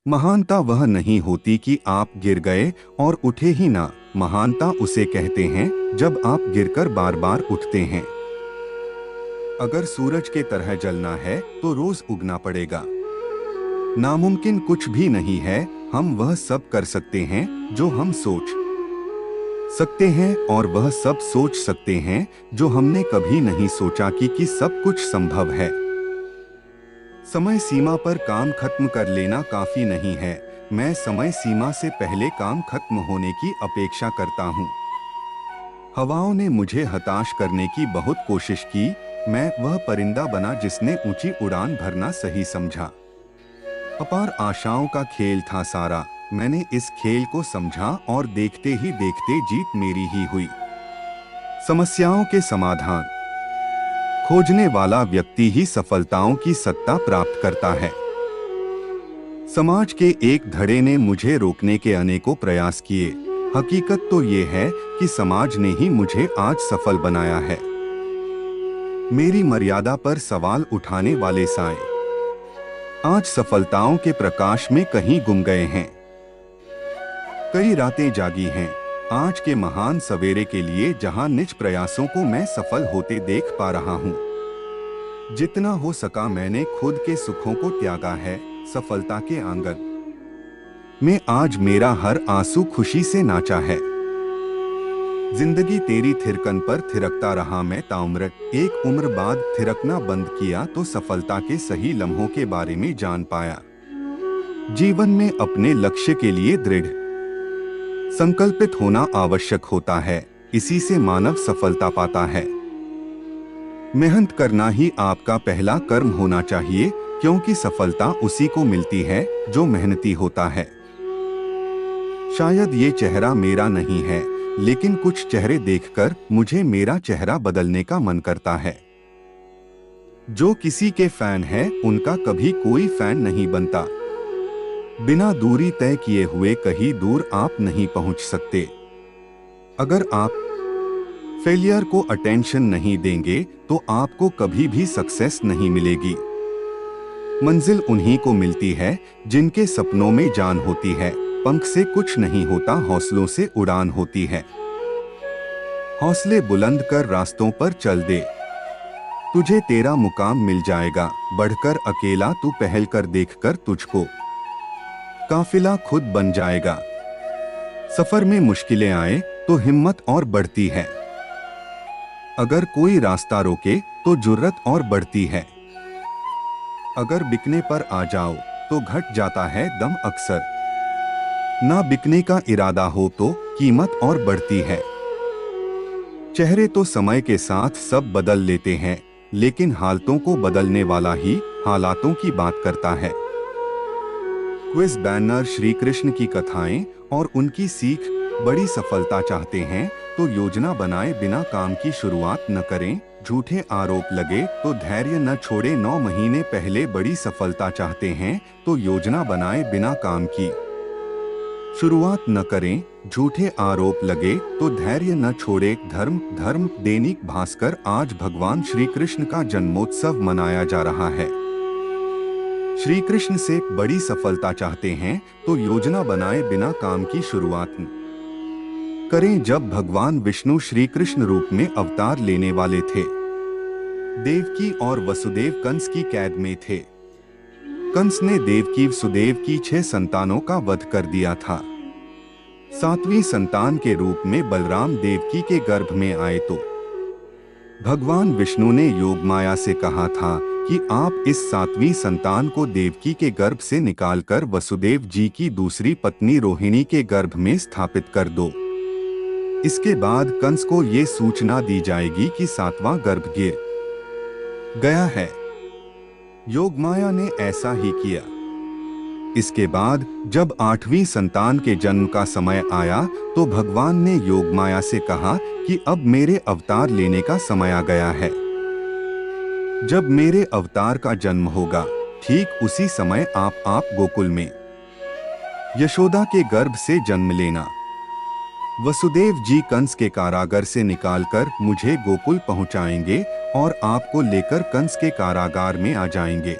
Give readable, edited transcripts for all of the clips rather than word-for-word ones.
महानता वह नहीं होती कि आप गिर गए और उठे ही ना। महानता उसे कहते हैं जब आप गिरकर बार बार उठते हैं। अगर सूरज के तरह जलना है तो रोज उगना पड़ेगा। नामुमकिन कुछ भी नहीं है। हम वह सब कर सकते हैं जो हम सोच सकते हैं, और वह सब सोच सकते हैं जो हमने कभी नहीं सोचा कि सब कुछ संभव है। समय सीमा पर काम खत्म कर लेना काफी नहीं है। मैं समय सीमा से पहले काम खत्म होने की अपेक्षा करता हूँ। हवाओं ने मुझे हताश करने की बहुत कोशिश की। मैं वह परिंदा बना जिसने ऊंची उड़ान भरना सही समझा। अपार आशाओं का खेल था सारा। मैंने इस खेल को समझा और देखते ही देखते जीत मेरी ही हुई। समस्याओं के समाधान खोजने वाला व्यक्ति ही सफलताओं की सत्ता प्राप्त करता है। समाज के एक धड़े ने मुझे रोकने के अनेकों प्रयास किए। हकीकत तो ये है कि समाज ने ही मुझे आज सफल बनाया है। मेरी मर्यादा पर सवाल उठाने वाले साए आज सफलताओं के प्रकाश में कहीं गुम गए हैं। कई रातें जागी हैं आज के महान सवेरे के लिए, जहां निज प्रयासों को मैं सफल होते देख पा रहा हूं। जितना हो सका मैंने खुद के सुखों को त्यागा है। सफलता के आंगन में आज मेरा हर आंसू खुशी से नाचा है। जिंदगी तेरी थिरकन पर थिरकता रहा मैं ताउम्र। एक उम्र बाद थिरकना बंद किया तो सफलता के सही लम्हों के बारे में जान पाया। जीवन में अपने लक्ष्य के लिए दृढ़ संकल्पित होना आवश्यक होता है। इसी से मानव सफलता पाता है। मेहनत करना ही आपका पहला कर्म होना चाहिए, क्योंकि सफलता उसी को मिलती है जो मेहनती होता है। शायद ये चेहरा मेरा नहीं है, लेकिन कुछ चेहरे देखकर मुझे मेरा चेहरा बदलने का मन करता है। जो किसी के फैन है उनका कभी कोई फैन नहीं बनता। बिना दूरी तय किए हुए कहीं दूर आप नहीं पहुंच सकते। अगर आप फेलियर को अटेंशन नहीं देंगे तो आपको कभी भी सक्सेस नहीं मिलेगी। मंजिल उन्हीं को मिलती है जिनके सपनों में जान होती है। पंख से कुछ नहीं होता, हौसलों से उड़ान होती है। हौसले बुलंद कर रास्तों पर चल दे, तुझे तेरा मुकाम मिल जाएगा। बढ़कर अकेला तू पहल कर, देखकर तुझको काफिला खुद बन जाएगा। सफर में मुश्किलें आए तो हिम्मत और बढ़ती है। अगर कोई रास्ता रोके तो जुर्रत और बढ़ती है। अगर बिकने पर आ जाओ तो घट जाता है दम अक्सर। ना बिकने का इरादा हो तो कीमत और बढ़ती है। चेहरे तो समय के साथ सब बदल लेते हैं, लेकिन हालतों को बदलने वाला ही हालातों की बात करता है। क्विज बैनर श्री कृष्ण की कथाएं और उनकी सीख। बड़ी सफलता चाहते हैं तो योजना बनाए बिना काम की शुरुआत न करें। झूठे आरोप लगे तो धैर्य न छोड़े। 9 महीने पहले बड़ी सफलता चाहते हैं तो योजना बनाए बिना काम की शुरुआत न करें। झूठे आरोप लगे तो धैर्य न छोड़े। धर्म दैनिक भास्कर। आज भगवान श्री कृष्ण का जन्मोत्सव मनाया जा रहा है। श्री कृष्ण से बड़ी सफलता चाहते हैं तो योजना बनाए बिना काम की शुरुआत करें। जब भगवान विष्णु श्री कृष्ण रूप में अवतार लेने वाले थे, देवकी और वसुदेव कंस की कैद में थे। कंस ने देवकी सुदेव की 6 संतानों का वध कर दिया था। 7वीं संतान के रूप में बलराम देवकी के गर्भ में आए तो भगवान विष्णु ने योगमाया से कहा था कि आप इस 7वीं संतान को देवकी के गर्भ से निकालकर वसुदेव जी की दूसरी पत्नी रोहिणी के गर्भ में स्थापित कर दो। इसके बाद कंस को ये सूचना दी जाएगी कि 7वां गर्भ गिर गया है। योगमाया ने ऐसा ही किया। इसके बाद जब 8वीं संतान के जन्म का समय आया तो भगवान ने योगमाया से कहा कि अब मेरे अवतार लेने का समय आ गया है। जब मेरे अवतार का जन्म होगा, ठीक उसी समय आप गोकुल में यशोदा के गर्भ से जन्म लेना। वसुदेव जी कंस के कारागार से निकालकर मुझे गोकुल पहुंचाएंगे और आपको लेकर कंस के कारागार में आ जाएंगे।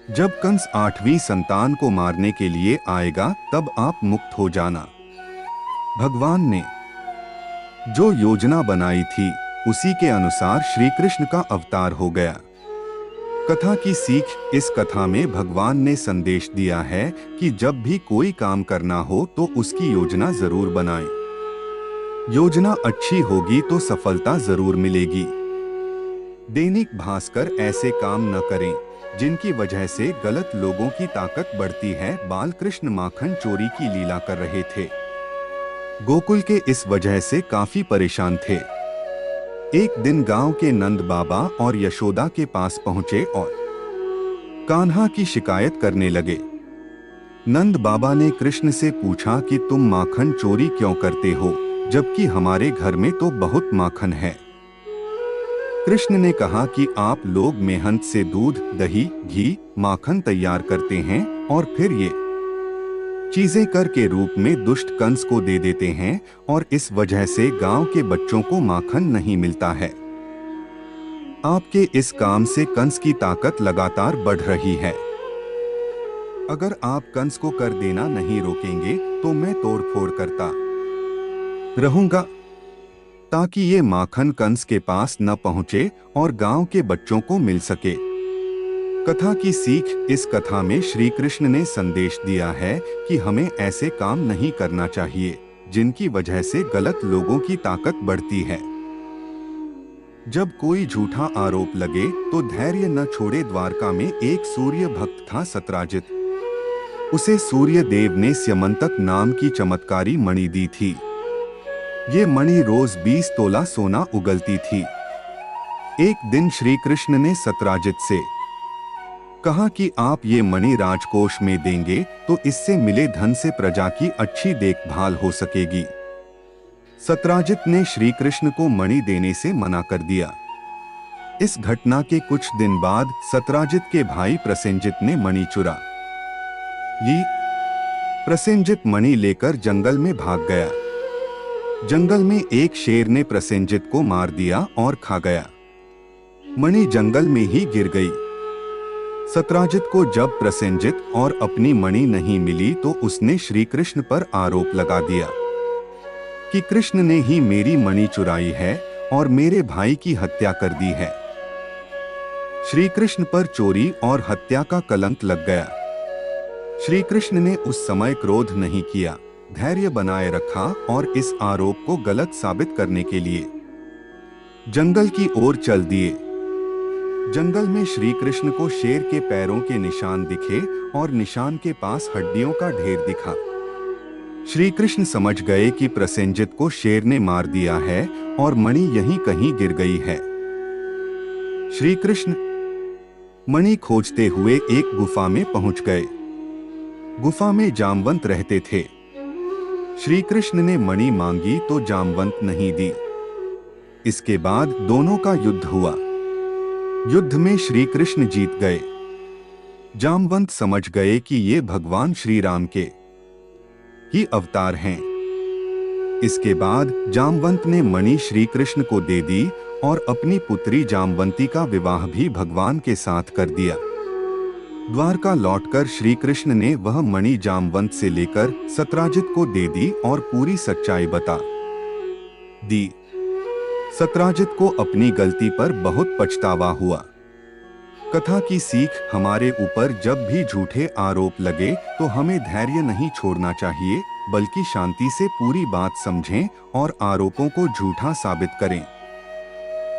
जब कंस 8वीं संतान को मारने के लिए आएगा तब आप मुक्त हो जाना। भगवान ने जो योजना बनाई थी उसी के अनुसार श्री कृष्ण का अवतार हो गया। कथा की सीख, इस कथा में भगवान ने संदेश दिया है कि जब भी कोई काम करना हो तो उसकी योजना जरूर बनाएं। योजना अच्छी होगी तो सफलता जरूर मिलेगी। दैनिक भास्कर ऐसे काम न करें जिनकी वजह से गलत लोगों की ताकत बढ़ती है। बाल कृष्ण माखन चोरी की लीला कर रहे थे। गोकुल के इस वजह से काफी परेशान थे। एक दिन गांव के नंद बाबा और यशोदा के पास पहुंचे और कान्हा की शिकायत करने लगे। नंद बाबा ने कृष्ण से पूछा कि तुम माखन चोरी क्यों करते हो, जबकि हमारे घर में तो बहुत माखन है। कृष्ण ने कहा कि आप लोग मेहनत से दूध, दही, घी, माखन तैयार करते हैं और फिर ये चीजें कर के रूप में दुष्ट कंस को दे देते हैं और इस वजह से गांव के बच्चों को माखन नहीं मिलता है। आपके इस काम से कंस की ताकत लगातार बढ़ रही है। अगर आप कंस को कर देना नहीं रोकेंगे तो मैं तोड़फोड़ करता रहूंगा ताकि ये माखन कंस के पास न पहुंचे और गांव के बच्चों को मिल सके। कथा की सीख, इस कथा में श्री कृष्ण ने संदेश दिया है कि हमें ऐसे काम नहीं करना चाहिए जिनकी वजह से गलत लोगों की ताकत बढ़ती है। जब कोई झूठा आरोप लगे तो धैर्य न छोड़े। द्वारका में एक सूर्य भक्त था सत्राजित। उसे सूर्य देव ने स्यमंतक नाम की चमत्कारी मणि दी थी। ये मणि रोज 20 तोला सोना उगलती थी। एक दिन श्री कृष्ण ने सत्राजित से कहा कि आप ये मणि राजकोष में देंगे तो इससे मिले धन से प्रजा की अच्छी देखभाल हो सकेगी। सत्राजित ने श्री कृष्ण को मणि देने से मना कर दिया। इस घटना के कुछ दिन बाद सत्राजित के भाई प्रसेनजित ने मणि चुरा ली। प्रसेनजित मणि लेकर जंगल में भाग गया। जंगल में एक शेर ने प्रसेनजित को मार दिया और खा गया। मणि जंगल में ही गिर गई। सत्राजित को जब प्रसेनजित और अपनी मणि नहीं मिली तो उसने श्री कृष्ण पर आरोप लगा दिया कि कृष्ण ने ही मेरी मणि चुराई है और मेरे भाई की हत्या कर दी है। श्री कृष्ण पर चोरी और हत्या का कलंक लग गया। श्री कृष्ण ने उस समय क्रोध नहीं किया, धैर्य बनाए रखा और इस आरोप को गलत साबित करने के लिए जंगल की ओर चल दिए। जंगल में श्री कृष्ण को शेर के पैरों के निशान दिखे और निशान के पास हड्डियों का ढेर दिखा। श्री कृष्ण समझ गए कि प्रसेनजित को शेर ने मार दिया है और मणि यहीं कहीं गिर गई है। श्री कृष्ण मणि खोजते हुए एक गुफा में पहुंच गए। गुफा में जामवंत रहते थे। श्री कृष्ण ने मणि मांगी तो जामवंत नहीं दी। इसके बाद दोनों का युद्ध हुआ। युद्ध में श्री कृष्ण जीत गए। जामवंत समझ गए कि ये भगवान श्री राम के ही अवतार हैं। इसके बाद जामवंत ने मणि श्री कृष्ण को दे दी और अपनी पुत्री जामवंती का विवाह भी भगवान के साथ कर दिया। द्वारका लौटकर श्री कृष्ण ने वह मणि जामवंत से लेकर सत्राजित को दे दी और पूरी सच्चाई बता दी। सत्राजित को अपनी गलती पर बहुत पछतावा हुआ। कथा की सीख, हमारे ऊपर जब भी झूठे आरोप लगे तो हमें धैर्य नहीं छोड़ना चाहिए, बल्कि शांति से पूरी बात समझें और आरोपों को झूठा साबित करें।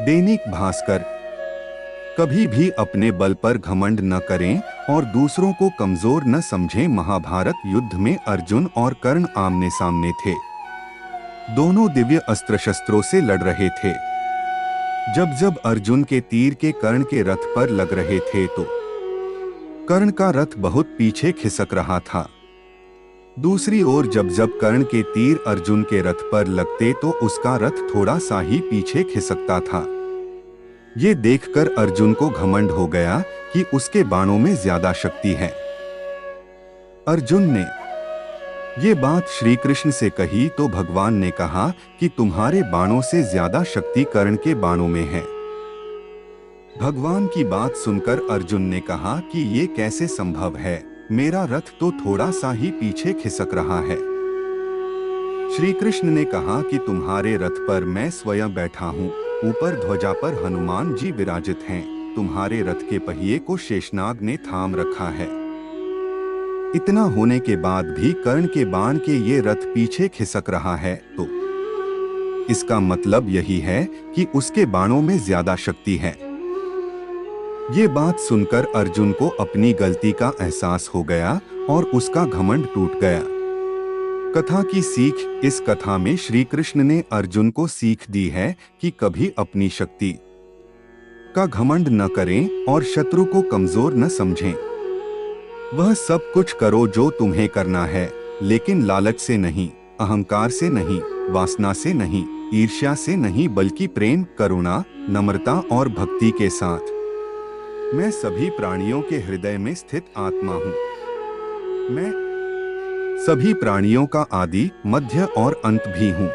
दैनिक भास्कर। कभी भी अपने बल पर घमंड न करें और दूसरों को कमजोर न समझें। महाभारत युद्ध में अर्जुन और कर्ण आमने सामने थे। दोनों दिव्य अस्त्र शस्त्रों से लड़ रहे थे। जब जब अर्जुन के तीर के कर्ण के रथ पर लग रहे थे तो कर्ण का रथ बहुत पीछे खिसक रहा था। दूसरी ओर जब जब कर्ण के तीर अर्जुन के रथ पर लगते तो उसका रथ थोड़ा सा ही पीछे खिसकता था। ये देखकर अर्जुन को घमंड हो गया कि उसके बाणों में ज्यादा शक्ति है। अर्जुन ने ये बात श्री कृष्ण से कही तो भगवान ने कहा कि तुम्हारे बाणों से ज्यादा शक्ति कर्ण के बाणों में है। भगवान की बात सुनकर अर्जुन ने कहा कि ये कैसे संभव है, मेरा रथ तो थोड़ा सा ही पीछे खिसक रहा है। श्री कृष्ण ने कहा कि तुम्हारे रथ पर मैं स्वयं बैठा हूँ, ऊपर ध्वजा पर हनुमान जी विराजित हैं, तुम्हारे रथ के पहिए को शेषनाग ने थाम रखा है। इतना होने के बाद भी कर्ण के बाण के ये रथ पीछे खिसक रहा है, तो इसका मतलब यही है कि उसके बाणों में ज्यादा शक्ति है। ये बात सुनकर अर्जुन को अपनी गलती का एहसास हो गया और उसका घमंड टूट गया। कथा की सीख। इस कथा में श्री कृष्ण ने अर्जुन को सीख दी है कि कभी अपनी शक्ति का घमंड न करें और शत्रु को कमजोर न समझें। वह सब कुछ करो जो तुम्हें करना है, लेकिन लालच से नहीं, अहंकार से नहीं, वासना से नहीं, ईर्ष्या से नहीं, बल्कि प्रेम, करुणा, नम्रता और भक्ति के साथ। मैं सभी प्राणियों के हृदय में स्थित आत्मा हूँ। मैं सभी प्राणियों का आदि, मध्य और अंत भी हूँ।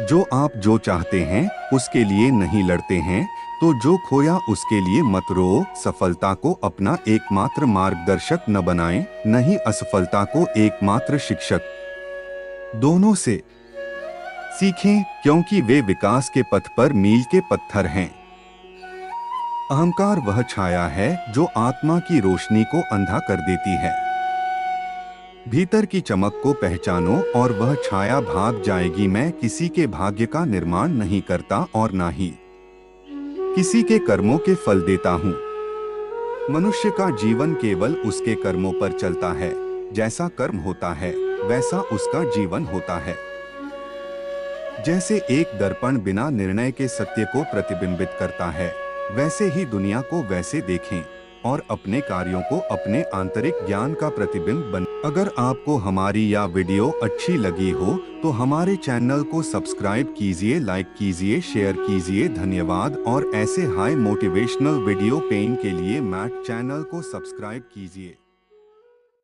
जो आप जो चाहते हैं उसके लिए नहीं लड़ते हैं, तो जो खोया उसके लिए मत रो। सफलता को अपना एकमात्र मार्गदर्शक न बनाएं, न ही असफलता को एकमात्र शिक्षक। दोनों से सीखें, क्योंकि वे विकास के पथ पर मील के पत्थर हैं। अहंकार वह छाया है जो आत्मा की रोशनी को अंधा कर देती है। भीतर की चमक को पहचानो और वह छाया भाग जाएगी। मैं किसी के भाग्य का निर्माण नहीं करता और ना ही किसी के कर्मों के फल देता हूँ। मनुष्य का जीवन केवल उसके कर्मों पर चलता है। जैसा कर्म होता है वैसा उसका जीवन होता है। जैसे एक दर्पण बिना निर्णय के सत्य को प्रतिबिंबित करता है, वैसे ही दुनिया को वैसे देखें और अपने कार्यों को अपने आंतरिक ज्ञान का प्रतिबिंब बन। अगर आपको हमारी यह वीडियो अच्छी लगी हो तो हमारे चैनल को सब्सक्राइब कीजिए, लाइक कीजिए, शेयर कीजिए। धन्यवाद। और ऐसे हाई मोटिवेशनल वीडियो पेन के लिए मैट चैनल को सब्सक्राइब कीजिए।